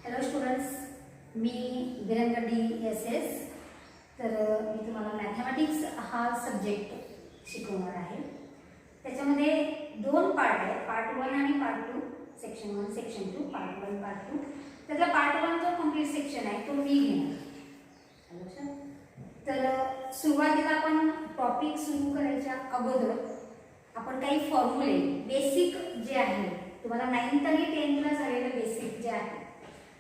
Hello students, मी विरंगडी S. तर मी तुम्हाला mathematics हा सब्जेक्ट शिकवणार आहे. त्याच्यामध्ये दोन पार्ट आहे, पार्ट 1 आणि part 2. Section 1, section 2, part 1, part 2. त्यातला पार्ट 1 जो कंप्लीट सेक्शन आहे तो मी घेणार. लक्षात. तर सुरुवातीला आपण टॉपिक सुरू करायच्या अगोदर आपण काही फॉर्म्युले बेसिक जे आहे, तुम्हाला 9th आणि 10th ला झालेले बेसिक जे आहे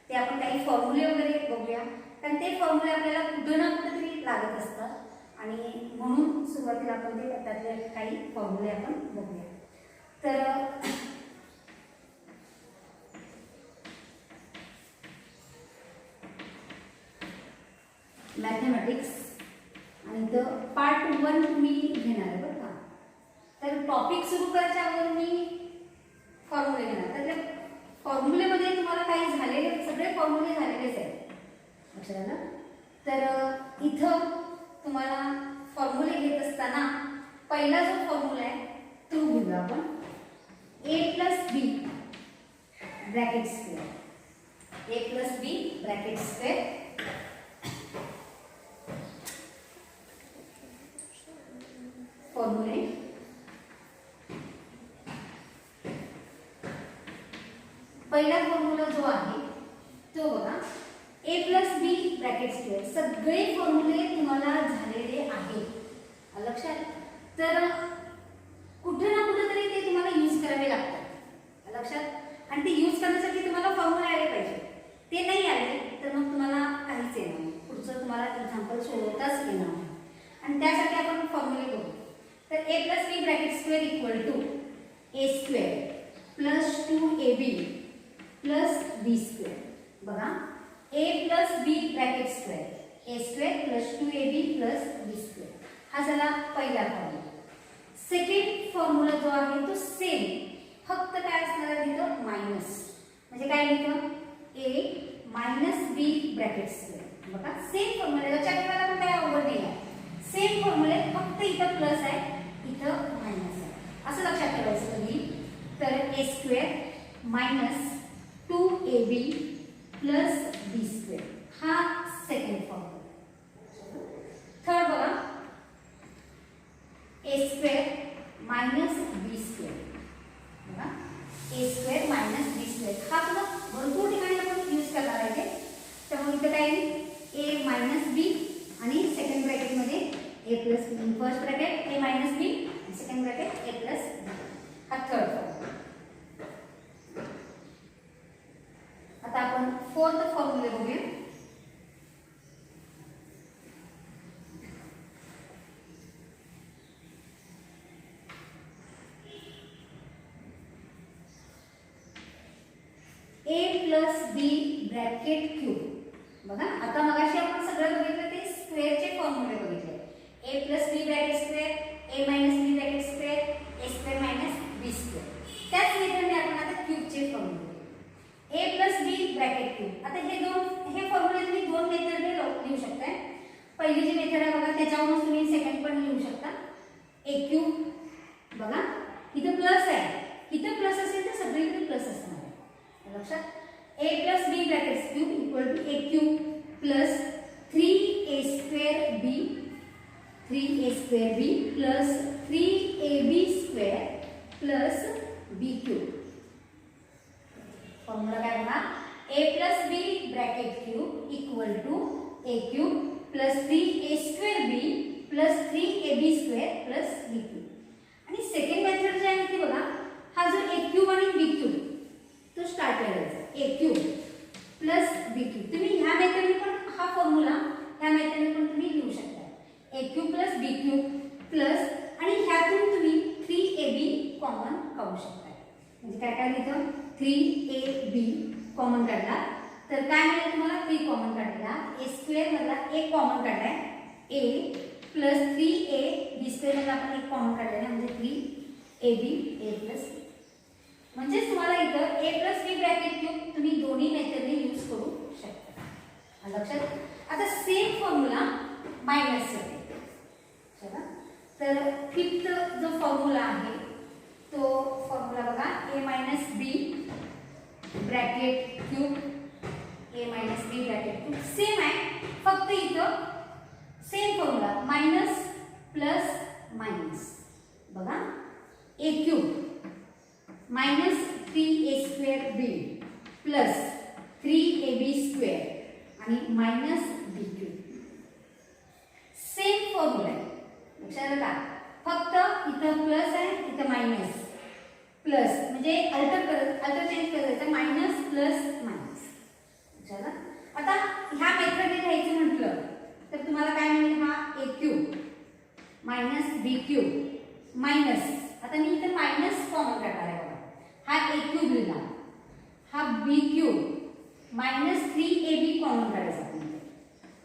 ते आपण काही फॉर्म्युले वगैरे बघूया. कारण ते फॉर्म्युले आपल्याला कुठं ना कुठेतरी लागत असतात आणि म्हणून सुरुवातीला आपण ते त्यातले काही फॉर्म्युले आपण बघूया. तर मॅथमॅटिक्स आणि पार्ट 1 तुम्ही घेणार आहे बरं का. तर टॉपिक सुरू करायच्या अगोदर मी फॉर्म्युले घेणार. त्यातल्या फॉर्म्युलेमध्ये तुम्हाला काही झालेले सगळे फॉर्म्युले झालेलेच आहेत, लक्षात आलं. तर इथं तुम्हाला फॉर्म्युले घेत असताना पहिला जो फॉर्म्युला आहे तो घेऊया आपण. a + b bracket square, a + b bracket square फॉर्म्युले. पहिला फॉर्म्युला जो आहे तो बघा, a + b ब्रॅकेट स्क्वेअर. सगळे फॉर्म्युले तुम्हाला झालेले आहेत, लक्षात. तर कुठे ना कुठेतरी ते तुम्हाला यूज करावे लागतात, लक्षात. आणि ते यूज करण्यासाठी तुम्हाला फॉर्म्युला आले पाहिजे. ते नाही आले तर मग तुम्हाला काहीच येणार नाही, पुढचं तुम्हाला एक्झाम्पल सोडवताच येणार नाही. आणि त्यासाठी आपण फॉर्म्युले बघू. तर a + b bracket square equal to a² + 2ab + b². बघा, a + b bracket square, a² + 2ab + b². हा झाला पहिला फॉर्म्युला. सेकंड फॉर्म्युला जो आहे तो सेम, फक्त काय असणार आहे तिथं मायनस. म्हणजे काय लिहितो, a - b ब्रॅकेट स्क्वेअर. बघा, सेम फॉर्म्युला. लक्षात ठेवायला पण काय अवघड नाही आहे. सेम फॉर्म्युले, फक्त इथं प्लस आहे, इथं मायनस आहे, असं लक्षात ठेवायचं कधी. तर a² - 2ab + b² हा सेकंड फॉर्म्युला. थर्ड बघा, a² - b². बघा, a² - b². हा तुला भरपूर ठिकाणी आपण यूज करणार आहे. त्यामुळे इथं काय a - b आणि सेकंड ब्रॅकेट मध्ये a + b. First bracket a - b आणि सेकंड ब्रॅकेट a + b. हा थर्ड फॉर्म्युला. आता आपण फोर्थ फॉर्म्युले बघूया. a + b bracket cube. बघा, आता मगाशी आपण सगळं बघितलं ते स्क्वेअरचे फॉर्म्युले बघितले. a + b bracket square, a - b bracket square, a² - b². त्याच मेथडने आपण आता क्यूबचे फॉर्म्युले. a + b bracket cube. आता हे फॉर्म्युले तुम्ही दोन मेथडने लिहू शकता. पहिली जी मेथड आहे बघा, त्याच्यावरून तुम्ही सेकंड पण लिहू शकता. a³. बघा, इथे प्लस आहे, इथे प्लस असेल तर सगळीकडे प्लस असणार आहे, लक्षात. a + b bracket cube equal to a³ + 3a²b 3a²b + 3ab² + b³. Formula काय बघा, a + b bracket cube equal to a³ + 3a²b + 3ab² + b³. आणि सेकंड मेथड जी आहे ती बघा, हा जो a³ आणि b³ तो स्टार्ट करायचा. a³ + b³. तुम्ही ह्या मेथडने पण हा फॉर्म्युला ह्या मेथडने पण तुम्ही लिहू शकता. a³ + b³ प्लस आणि ह्यातून तुम्ही 3ab कॉमन काढू शकता. म्हणजे काय काय लिहितो, 3ab कॉमन काढला तर काय मिळेल तुम्हाला, 3 कॉमन काढला. a² मधला एक कॉमन काढलाय, a + 3ab² मधला आपण एक कॉमन काढलेला म्हणजे 3ab a + b. म्हणजे तुम्हाला इथं a + b ब्रॅकेट क्यूब तुम्ही दोन्ही मेथडने यूज करू शकता, लक्षात. आता सेम फॉर्म्युला मायनस साठी. चला, तर फिफ्थ जो फॉर्म्युला आहे तो फॉर्म्युला बघा, a - b bracket cube plus 3ab square आणि minus b cube. Same formula आहे, लक्षात आलं का? फक्त इथं प्लस आहे, इथं मायनस. प्लस म्हणजे अल्टर चेंज करायचं, मायनस प्लस मायनस. लक्षात आलं? आता ह्या मेथडने लिहायचं म्हटलं तर तुम्हाला काय मिळेल? हा ए cube minus b cube minus, आता मी इथे मायनस कॉमन काढणार आहे बघा. हा ए क्यूब लिहिला, हा बी क्यूब मायनस 3ab कॉमन काढायचा.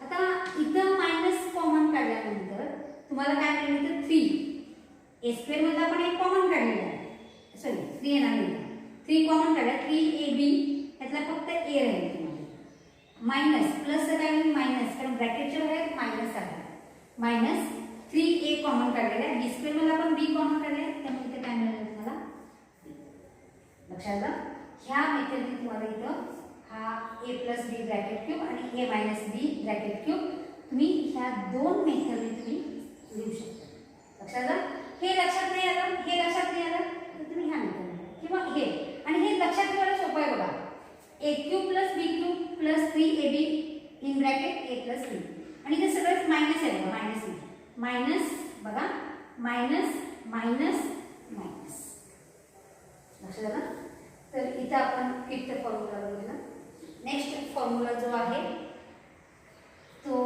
आता इथं मायनस कॉमन काढल्यानंतर तुम्हाला काय मिळेल? तर 3 ए स्क्वेअर मध्ये आपण एक कॉमन काढलेला आहे, सॉरी 3 येणार नाही, 3 कॉमन काढला, 3ab यातला फक्त ए राहील तुम्हाला. मायनस प्लस काय होईल? मायनस, कारण ब्रॅकेटच्या बाहेर मायनस आहे. मायनस 3a कॉमन काढलेला आहे, बी स्क्वेअर मध्ये आपण बी कॉमन काढले, त्यामुळे इथे काय मिळालं तुम्हाला? लक्षात आलं? ह्या मेथडने तुम्हाला इथं हा a plus B bracket cube आणि a minus B bracket cube तुम्ही ह्या दोन मेथडने तुम्ही लिहू शकता. लक्षात आलं? हे लक्षात नाही आलं, हे लक्षात नाही आलं तर तुम्ही ह्या मेथडने किंवा हे, आणि हे लक्षात ठेवायला सोपं आहे बघा. a cube plus b cube plus 3ab in bracket a plus b, आणि ते सगळं मायनस आहे बघा, मायनस मायनस बघा, मायनस मायनस मायनस. लक्षात आलं? तर इथं आपण फिफ्थ फॉर्म्युला बघूया. नेक्स्ट फॉर्म्युला जो आहे तो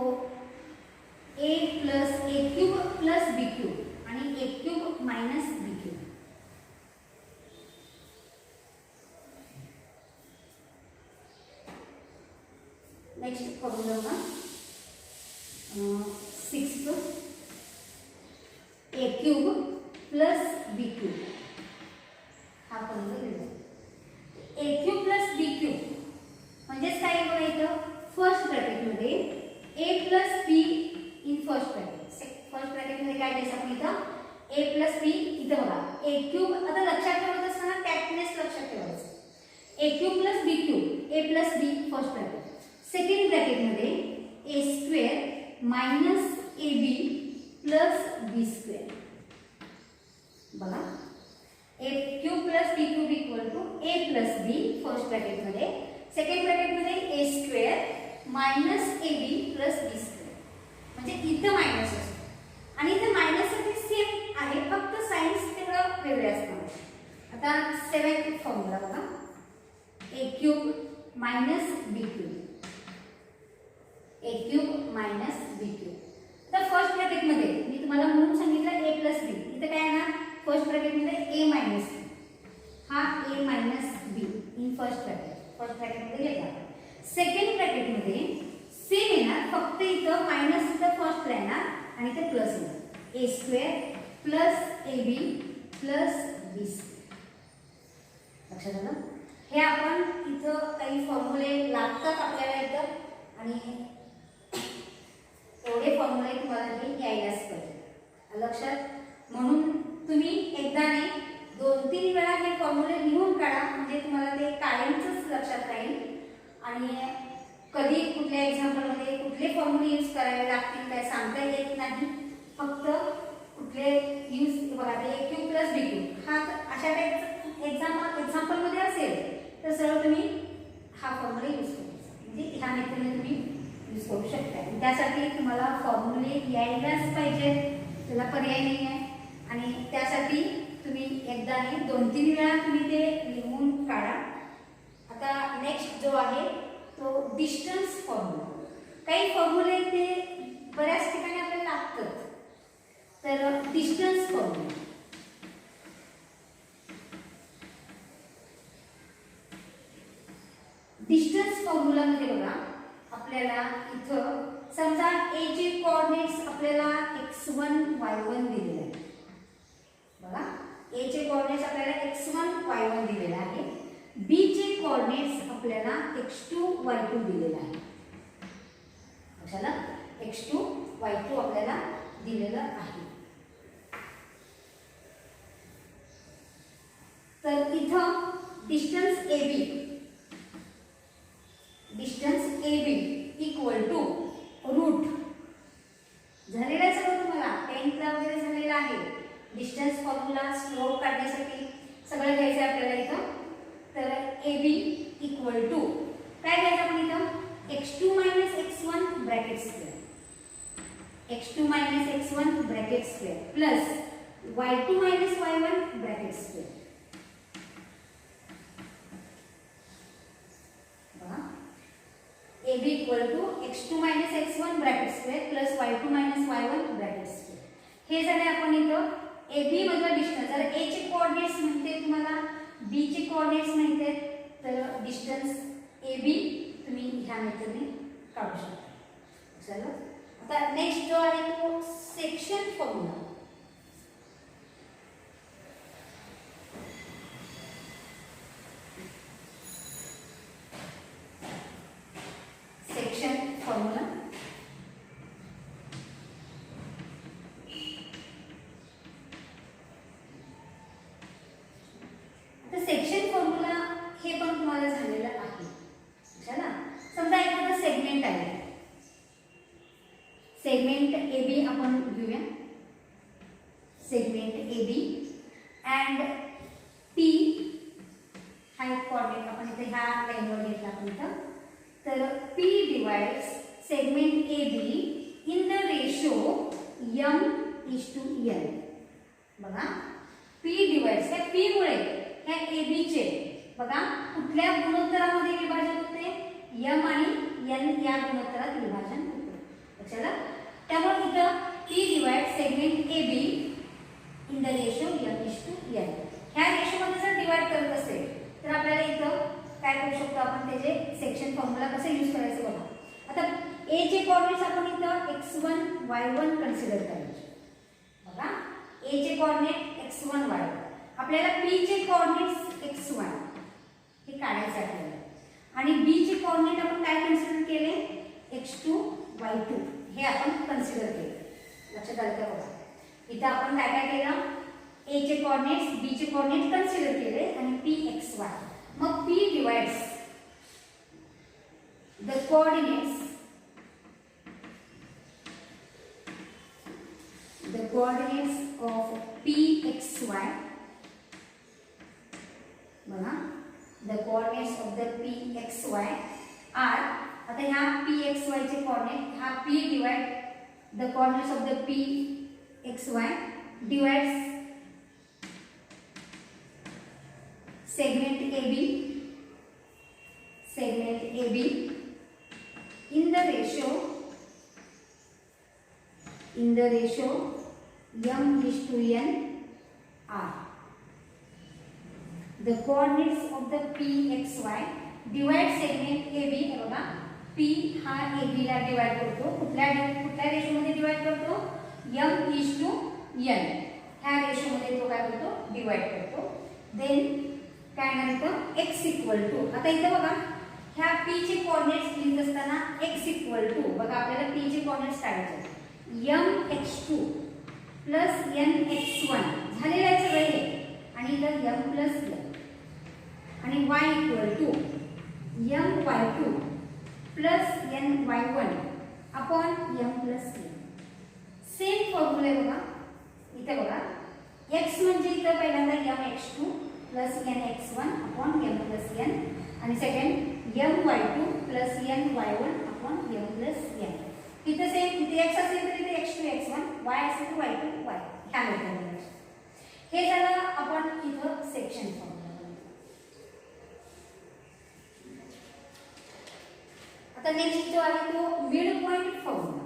a plus a cube plus B cube आणि a cube minus b cube. Next formula बघा, sixth a cube plus B cube. हा फॉर्म्युला लिहिला. A cube plus B cube म्हणजेच काय बघायचं? फर्स्ट ब्रॅकेटमध्ये A plus B in first bracket. First ब्रॅकेटमध्ये काय द्यायचं आपण इथं? A plus B. इथं बघा ए क्यूब, आता लक्षात ठेवत असताना कॅटनेस लक्षात ठेवायचं. A cube plus B cube, A plus B first bracket. Second ब्रॅकेटमध्ये A square minus A B plus B square. बघा A cube plus B cube equal to A plus B first ब्रॅकेटमध्ये. सेकंड ब्रॅकेटमध्ये A square minus A B plus B square. म्हणजे इथं minus असतो आणि इथं मायनससाठी same आहे, फक्त साइन्स तेवढं वेगळे असणार. आता सेवन्थ फॉर्म्युला बघा, A cube minus b cube, A cube minus b cube. तर फर्स्ट ब्रॅकेटमध्ये मी तुम्हाला म्हणून सांगितलं ए प्लस बी, इथं काय येणार? फर्स्ट ब्रॅकेटमध्ये ए मायनस बी, हा A minus B in first bracket, first ब्रॅकेटमध्ये घेतला. सेकंड ब्रॅकेटमध्ये सेम येणार, फक्त इथं मायनस इथं फर्स्टला येणार आणि इथे प्लस येणार. A square plus A B plus B square. लक्षात आलं? हे आपण इथं काही फॉर्म्युले लागतात आपल्याला इथं, आणि एवढे फॉर्म्युले तुम्हाला हे यायलाच पाहिजे लक्षात. म्हणून तुम्ही एकदा नाही 2-3 वेळा हे फॉर्म्युले लिहून काढा, म्हणजे तुम्हाला ते कायमच लक्षात राहील. आणि कधी कुठल्या एक्झाम्पलमध्ये कुठले फॉर्म्युले यूज करावे लागतील काय सांगता येत नाही. फक्त कुठले यूज बघा, ते ए क्यूब प्लस बी क्यूब हा अशा टाईपचं एक्झाम्पलमध्ये असेल तर सरळ तुम्ही हा फॉर्म्युला यूज करायचा, म्हणजे ह्या मेथडने तुम्ही यूज करू शकता. त्यासाठी तुम्हाला फॉर्म्युले यायलाच पाहिजे, त्याला पर्याय नाही आहे. आणि त्यासाठी तुम्ही एकदा नाही 2-3 वेळा तुम्ही ते लिहून काढा. आता नेक्स्ट जो आहे तो डिस्टन्स फॉर्म्युला. काही फॉर्म्युले ते बऱ्याच ठिकाणी आपल्याला लागतात. तर डिस्टन्स फॉर्म्युला, डिस्टन्स फॉर्म्युलामध्ये बघा आपल्याला इथं समजा ए चे कोऑर्डिनेट्स आपल्याला x1 y1 दिलेले आहेत. बघा ए चे कोऑर्डिनेट्स आपल्याला x1 y1 दिलेले आहे, बी चे कोऑर्डिनेट्स आपल्याला x2 y2 दिलेले आहे. कशाला? x2 y2 आपल्याला दिलेलं आहे. तर इथं distance AB equal to root झालेला आहे सगळं तुम्हाला 10th ला वगैरे झालेला आहे. डिस्टन्स फॉर्म्युला स्लोप काढण्यासाठी सगळं घ्यायचं आपल्याला इथं. तर AB इक्वल इक्वल टू काय घ्यायचं आपण इथं x2 - x1 bracket square x2 - x1 bracket square plus y2 - y1 bracket square AB equal to x2 - x1 bracket square plus y2 - y1 bracket square हे झाले आपण इथं AB मधला डिस्टन्स जर A चे कोऑर्डिनेट्स माहिती तुम्हाला B चे कोऑर्डिनेट्स माहिती आहेत तर डिस्टन्स AB तुम्ही ह्या मेथडने काढू शकता चला आता नेक्स्ट जो आहे तो सेक्शन फॉर्म्युला फॉर्म्युला आता सेक्शन फॉर्म्युला हे पण तुम्हाला झालेलं आहे चला समजा एखादा सेगमेंट आहे सेगमेंट AB आपण घेऊया सेगमेंट AB अँड P हा एक कोऑर्डिनेट आपण इथे ह्या लाईनवर घेतला आपण इथं तर P divides segment AB in the ratio m:n बघा P divides ह्या P मुळे ह्या AB चे बघा कुठल्या गुणोत्तरामध्ये विभाजन होते m आणि n या गुणोत्तरात विभाजन होते लक्षात त्यामुळे इथं P divides segment AB in the ratio m:n ह्या रेशो मध्ये जर डिवाइड करत असेल तर आपल्याला इथं काय करू शकतो आपण त्याचे सेक्शन फॉर्म्युला कसं यूज करायचं बघा आता A चे कोऑर्डिनेट्स आपण इथं x1 y1 कन्सिडर करायचे बघा A चे कोऑर्डिनेट x1 y1 आपल्याला P चे कोऑर्डिनेट्स x1 हे काढायचे आपल्याला आणि B चे कोऑर्डिनेट आपण काय कन्सिडर केले x2 y2 हे आपण कन्सिडर केले लक्षात आलं का बघा इथं आपण काय काय केलं A चे कोऑर्डिनेट्स B चे कोऑर्डिनेट कन्सिडर केले आणि P xy मग P divides the coordinates of Pxy बघा the coordinates of the Pxy are आता ह्या Pxy चे कोऑर्डिनेट हा P divide the coordinates of the Pxy divides segment AB in the ratio m:n r the coordinates of the Pxy divide segment AB बघा P हा AB ला divide करतो कुठल्या ratio मध्ये डिवाइड करतो m:n ह्या रेशो मध्ये तो काय करतो डिवाइड करतो देन काय म्हणतो x इक्वल टू आता इथे बघा ह्या P चे कोऑर्डिनेट्स लिहित असताना x इक्वल टू बघा आपल्याला P चे कोऑर्डिनेट्स काढायचे mx2 प्लस nx1 झालेलं आहे सगळं हे आणि इथं m प्लस n आणि y equal to my2 plus ny1 upon m plus n same formula बघा इथे बघा x म्हणजे इथं पहिल्यांदा mx2 plus nx1 upon m plus n आणि second my2 plus ny1 upon m plus n इथे same इथे x असेल तर इथे x2 x1 y असेल तर y2 y ह्या मेथडने हे झालं आपण इथं सेक्शन फॉर्म्युला आता नेक्स्ट जो आहे तो mid point formula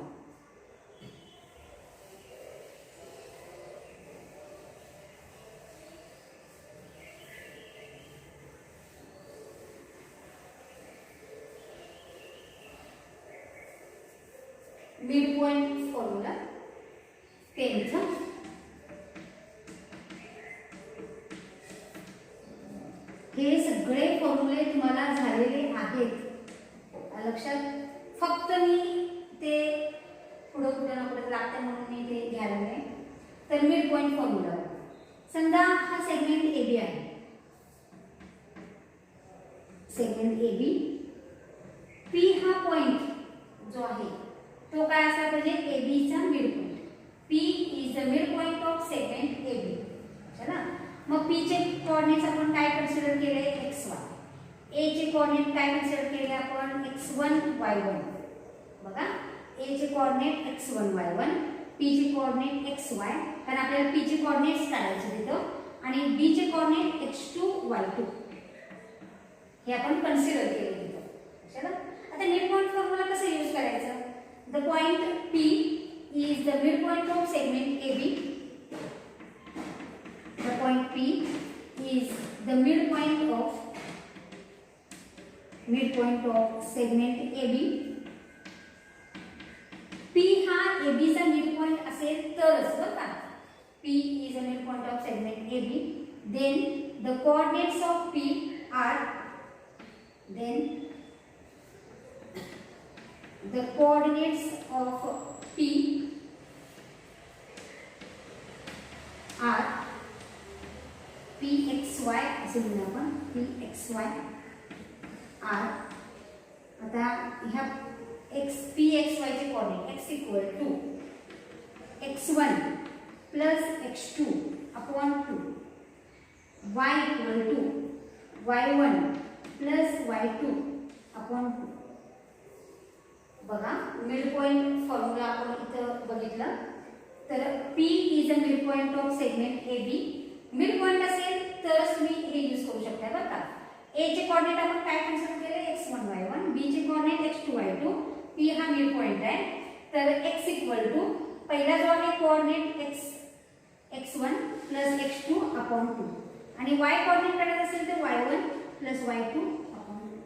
mid point formula 10th हे सगळे फॉर्म्युले तुम्हाला झालेले आहेत लक्षात फक्त मी ते पुढे कुठे ना कुठे लागते म्हणून मी ते घ्यायला नाही तर मिड पॉइंट फॉर्म्युला समजा हा सेगमेंट AB आहे सेगमेंट AB P हा पॉइंट जो आहे तो काय असला पाहिजे AB चा mid point P is the mid point of segment AB चला मग P चे कोऑर्डिनेट्स आपण काय कन्सिडर केले xy ए चे कोऑर्डिनेट काय कन्सिडर केले आपण x1 y1 बघा ए चे कोऑर्डिनेट x1 y1 पी चे कोऑर्डिनेट xy कारण आपल्याला पी चे कोऑर्डिनेट्स काढायचे तिथं आणि बी चे कोऑर्डिनेट x2 y2 हे आपण कन्सिडर केले तिथं चला आता मिड पॉइंट फॉर्म्युला कसं यूज करायचं the point P is the midpoint of segment AB the point P is the midpoint of segment AB P हा AB चा midpoint असेल तरच बरं का P is the midpoint of segment AB then the coordinates of P are then the coordinates of P are pxy असे म्हणू आपण pxy are आता ह्या pxy चे coordinate x equal to x1 plus x2 upon 2 y equal to y1 plus y2 upon 2 बघा mid point formula आपण इथं बघितलं तर P is a mid point of segment AB mid point असेल तरच तुम्ही हे यूज करू शकता बरं का A चे कोऑर्डिनेट आपण काय कन्सिडर केले x1 y1 B चे कोऑर्डिनेट x2 y2 P हा मिड पॉइंट आहे तर x इक्वल टू पहिला जो आहे coordinate x1 plus x2 upon 2 आणि y कोऑर्डिनेट काढायचा असेल तर y1 प्लस y2 अपॉन 2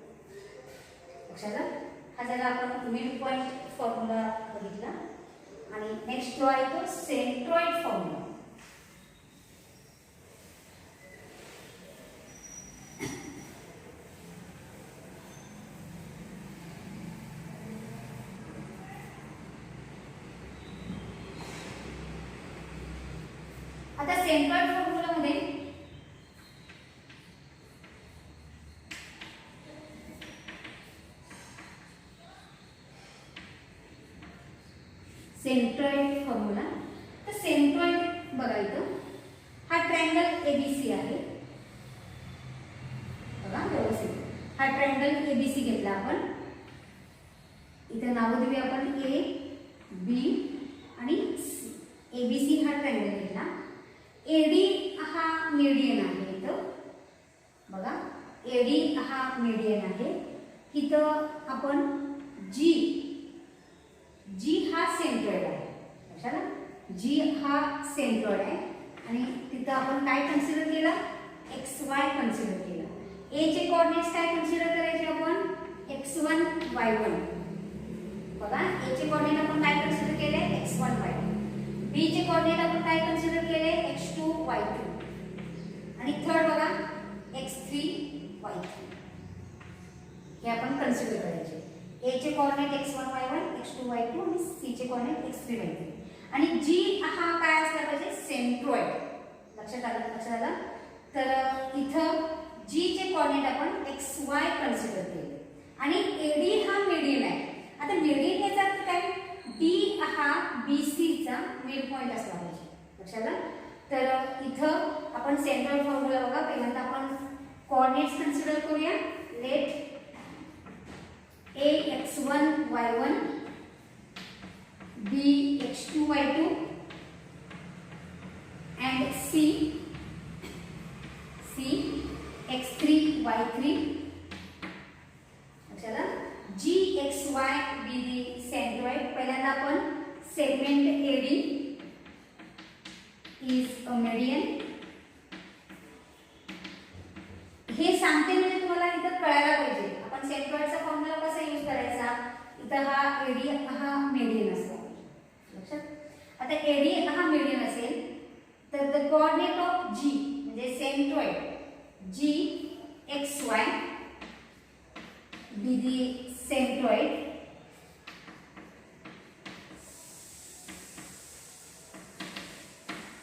लक्षात हा झाला आपण मिड पॉइंट फॉर्म्युला बघितला आणि नेक्स्ट जो आहे तो सेंट्रॉइड फॉर्म्युला आता सेंट्रॉइड फॉर्म्युला मध्ये सेंट्रॉइड फॉर्म्युला तर सेंट्रॉइड बघायचं हा ट्रायंगल एबीसी आहे बघा व्यवस्थित हा ट्रायंगल एबीसी घेतला आपण इथे नाव देऊया आपण ए बी आणि सी एबीसी हा ट्रायंगल घेतला एडी हा मीडियन आहे इथं बघा एडी हा मीडियन आहे इथं आपण जी हा सेंट्रॉइड आहे लक्षात जी हा सेंट्रॉइड आहे आणि तिथं आपण काय कन्सिडर केलं xy कन्सिडर केलं ए चे कोऑर्डिनेट्स काय कन्सिडर करायचे आपण x1 y1 बघा ए चे कोऑर्डिनेट आपण काय कन्सिडर केले x1 y1 बी चे कोऑर्डिनेट आपण काय कन्सिडर केले x2 y2 आणि थर्ड बघा x3 y3 हे आपण कन्सिडर करायचे ए चे coordinate x1 y1 x2 y2 आणि सी चे कोऑर्डिनेट x3 y3 आणि जी हा काय असला पाहिजे सेंट्रॉइड लक्षात आलं तर इथं जी चे कोऑर्डिनेट आपण xy कन्सिडर केले आणि एडी हा मीडियन आहे आता मीडियन याचा अर्थ काय डी हा BC चा मिड पॉइंट असला पाहिजे लक्षात आलं तर इथं आपण सेंट्रॉइड फॉर्म्युला बघा पहिल्यांदा आपण कोऑर्डिनेट्स कन्सिडर करूया late A x1 y1 B x2 y2 and C x3 y3 अच्छा G xy be the centroid पहिल्यांदा आपण segment AD is a median हे सांगते म्हणजे तुम्हाला इथं कळायला पाहिजे आपण सेंट्रॉइडचा फॉर्म्युला कसा यूज करायचा इथं हा एडी हा मीडियन असतो लक्षात आता एडी हा मीडियन असेल तर द कोऑर्डिनेट ऑफ जी म्हणजे centroid G xy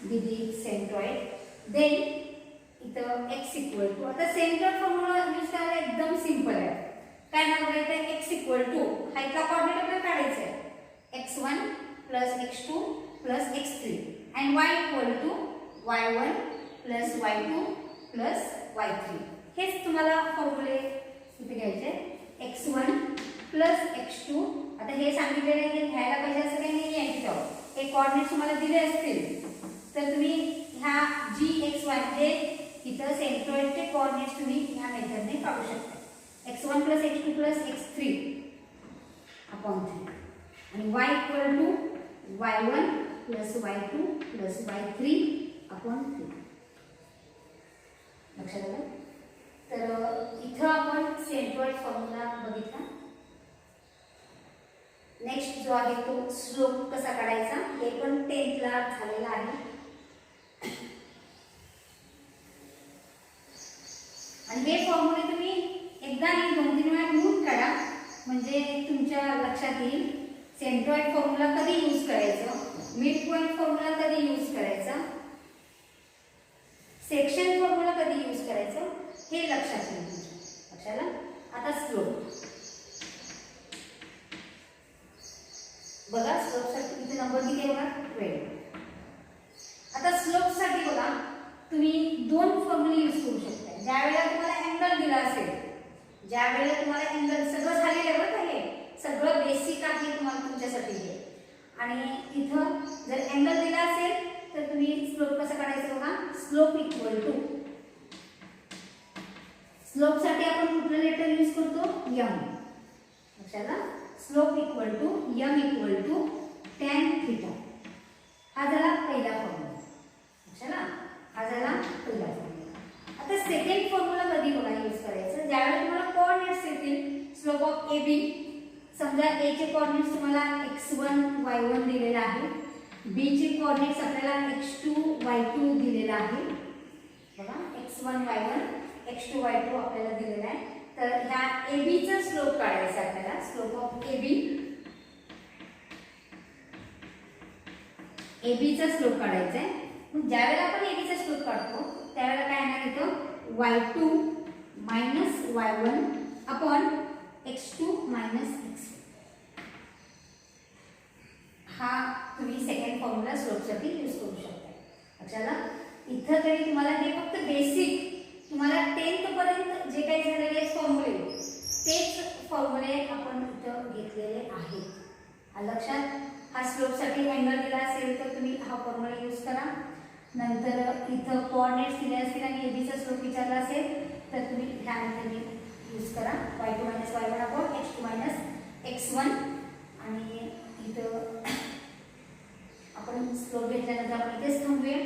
be the centroid then इथं x इक्वल टू आता सेंट्रॉइड फॉर्म्युला यूज करायला एकदम सिंपल आहे काय नाव घ्यायचं x इक्वल टू हा इथला कोऑर्डिनेट आपल्याला काढायचा आहे x1 plus x2 plus x3 and y equal to y1 plus y2 plus y3 हेच तुम्हाला फॉर्म्युले इथे घ्यायचे x1 प्लस x2. आता हे सांगितलेलं आहे की घ्यायला पाहिजे असं काही नाही आहे तिथं. हे कोऑर्डिनेट तुम्हाला दिले असतील तर तुम्ही ह्या gxy जे इथं सेंट्रॉइडचे कोऑर्डिनेट्स तुम्ही ह्या मेथडने काढू शकता. x1 plus x2 plus x3 upon 3 आणि y equal to y1 plus y2 plus y3 upon 3. लक्षात आलं? तर इथं आपण सेंट्रॉइड फॉर्म्युला बघितला. नेक्स्ट जो आहे तो स्लोप कसा काढायचा हे पण 10th ला झालेला आहे. आणि हे फॉर्म्युले तुम्ही एकदा नाही 2-3 वेळा लिहून काढा म्हणजे तुमच्या लक्षात येईल. सेंट्रॉइड फॉर्म्युला कधी यूज करायचं, मिड पॉइंट फॉर्म्युला कधी यूज करायचं, सेक्शन फॉर्म्युला कधी यूज करायचं हे लक्षात येईल तुमच्या. लक्षात? आता स्लोप बघा. स्लोप साठी इथे नंबर किती आहे बघा 12. आता स्लोप साठी बघा तुम्ही 2 फॉर्म्युले यूज करू शकता. ज्यावेळेला तुम्हाला अँगल दिला असेल, ज्यावेळेला तुम्हाला अँगल सगळं झालेलं आहे बघा, हे सगळं बेसिक आहे तुम्हाला तुमच्यासाठी हे. आणि इथं जर अँगल दिला असेल तर तुम्ही स्लोप कसं काढायचं बघा. स्लोप इक्वल टू, स्लोप साठी आपण कुठलं लेटर यूज करतो m. लक्षात? Slope equal to m equal to tan theta. हा झाला पहिला फॉर्म्युला. लक्षात? हा झाला पहिला फॉर्म्युला. आता सेकंड फॉर्म्युला कधी बघा यूज करायचं ज्यावेळेला तुम्हाला कोऑर्डिनेट्स येतील. स्लोप ऑफ AB, समजा A चे कोऑर्डिनेट्स तुम्हाला x1 y1 दिलेला आहे, B चे कोऑर्डिनेट्स आपल्याला x2 y2 दिलेला आहे. बघा x1 y1 x2 y2 आपल्याला दिलेला आहे. तर ह्या AB चा स्लोप काढायचा आपल्याला. स्लोप ऑफ AB चा स्लोप काढायचा आहे. मग ज्यावेळेला आपण AB चा स्लोप काढतो त्यावेळेला काय येणार इथं y2 minus y1 upon x2 minus x1. हा तुम्ही सेकंड फॉर्म्युला स्लोप साठी यूज करू शकता. लक्षात? इथं तरी तुम्हाला हे फक्त बेसिक तुम्हाला 10th पर्यंत जे काही झालेले फॉर्म्युले तेच फॉर्म्युले आपण इथं घेतलेले आहेत. लक्षात? हा स्लोप साठी अँगल दिला असेल तर तुम्ही हा फॉर्म्युला यूज करा. नंतर इथं कोऑर्डिनेट्स दिले असतील आणि AB चा स्लोप विचारला असेल तर तुम्ही ह्या मेथडने यूज करा. y2 minus y1 upon x2 minus x1. आणि इथं आपण स्लोप घेतल्यानंतर आपण इथेच थांबूया.